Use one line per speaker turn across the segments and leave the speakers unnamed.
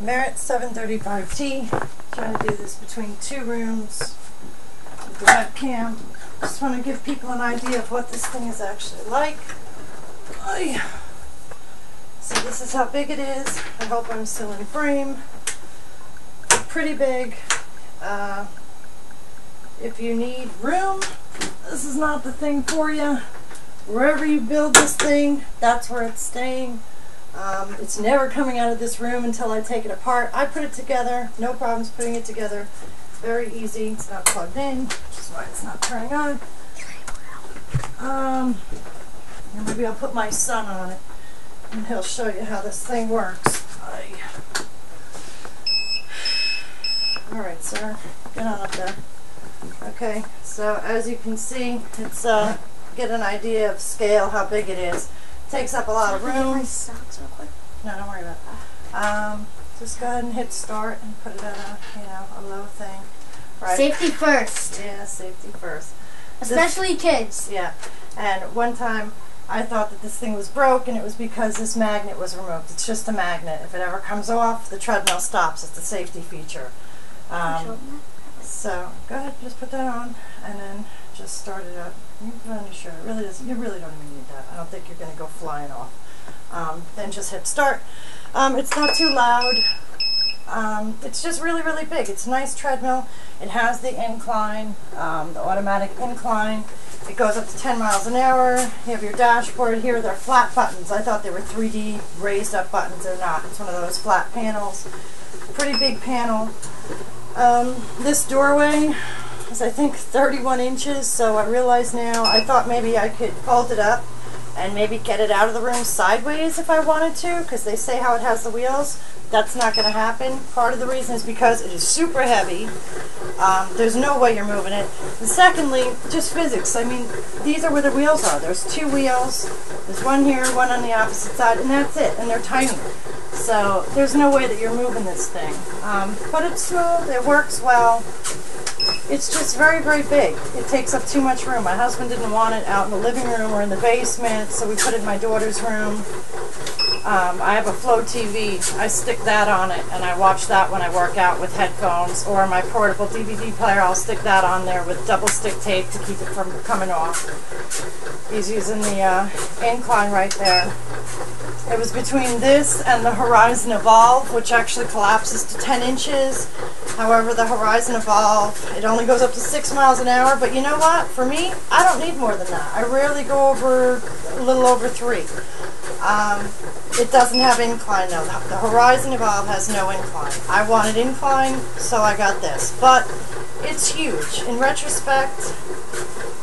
Merit 735T. Trying to do this between 2 rooms with the webcam. Just want to give people an idea of what this thing is actually like. So this is how big it is. I hope I'm still in frame. Pretty big. If you need room, this is not the thing for you. Wherever you build this thing, that's where it's staying. It's never coming out of this room until I take it apart. I put it together, no problems putting it together. It's very easy. It's not plugged in, which is why it's not turning on. Maybe I'll put my son on it and he'll show you how this thing works. Alright, sir, get on up there. Okay, so as you can see, it's get an idea of scale, how big it is. Takes up a lot of room. No, don't worry about that. Just go ahead and hit start and put it at a low thing. Right.
Safety first.
Yeah, safety first.
Especially kids.
Yeah. And one time I thought that this thing was broke, and it was because this magnet was removed. It's just a magnet. If it ever comes off, the treadmill stops. It's a safety feature. So go ahead, just put that on, and then just start it up. You can put on your shirt. It really doesn't. You really don't even need that. I don't think you're going to go flying off. Then just hit start. It's not too loud. It's just really, really big. It's a nice treadmill. It has the incline, the automatic incline. It goes up to 10 miles an hour. You have your dashboard here. They're flat buttons. I thought they were 3D raised up buttons. They're not. It's one of those flat panels. Pretty big panel. This doorway is, I think, 31 inches, so I realize now, I thought maybe I could fold it up and maybe get it out of the room sideways if I wanted to, because they say how it has the wheels. That's not going to happen. Part of the reason is because it is super heavy. There's no way you're moving it. And secondly, just physics. I mean, these are where the wheels are. There's 2 wheels. There's one here, one on the opposite side, and that's it. And they're tiny. So there's no way that you're moving this thing. But it's smooth. It works well. It's just very, very big. It takes up too much room. My husband didn't want it out in the living room or in the basement, so we put it in my daughter's room. I have a Flow TV. I stick that on it, and I watch that when I work out with headphones, or my portable DVD player. I'll stick that on there with double stick tape to keep it from coming off. He's using the incline right there. It was between this and the Horizon Evolve, which actually collapses to 10 inches. However, the Horizon Evolve, it only goes up to 6 miles an hour, but you know what? For me, I don't need more than that. I rarely go over a little over 3. It doesn't have incline though. The Horizon Evolve has no incline. I wanted incline, so I got this. But it's huge. In retrospect,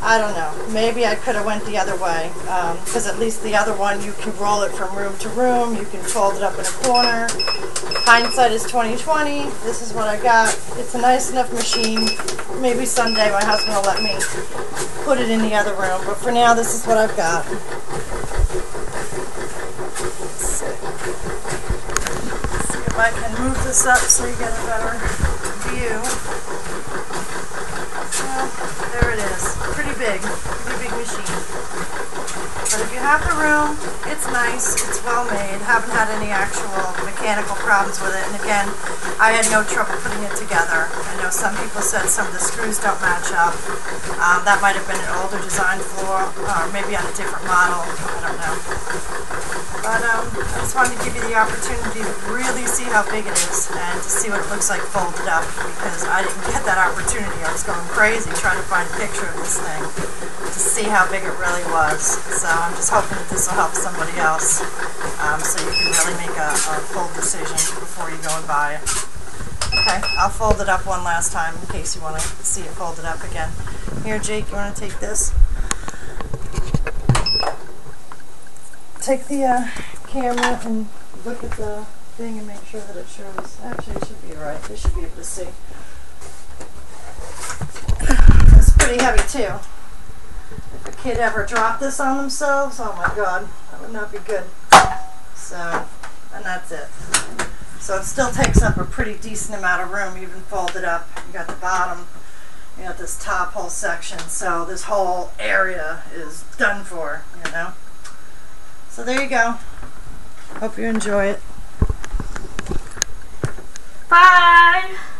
I don't know. Maybe I could have went the other way, because at least the other one, you can roll it from room to room. You can fold it up in a corner. Hindsight is 20/20. This is what I got. It's a nice enough machine. Maybe someday my husband will let me put it in the other room. But for now, this is what I've got. See if I can move this up so you get a better view. Well, there it is. Pretty big machine. But if you have the room, it's nice, it's well made. Haven't had any actual mechanical problems with it. And again, I had no trouble putting it together. I know some people said some of the screws don't match up. That might have been an older design floor, or maybe on a different model. I don't know. But I just wanted to give you the opportunity to really see how big it is and to see what it looks like folded up, because I didn't get that opportunity. I was going crazy trying to find a picture of this thing to see how big it really was. So I'm just hoping that this will help somebody else, so you can really make a full decision before you go and buy it. Okay, I'll fold it up one last time in case you want to see it folded up again. Here, Jake, you want to take this? Take the camera and look at the thing and make sure that it shows. Actually, it should be alright. They should be able to see. It's pretty heavy too. If a kid ever dropped this on themselves, oh my god, that would not be good. So, and that's it. So it still takes up a pretty decent amount of room, even folded up. You got the bottom, you got this top whole section, so this whole area is done for, you know. So there you go. Hope you enjoy it.
Bye.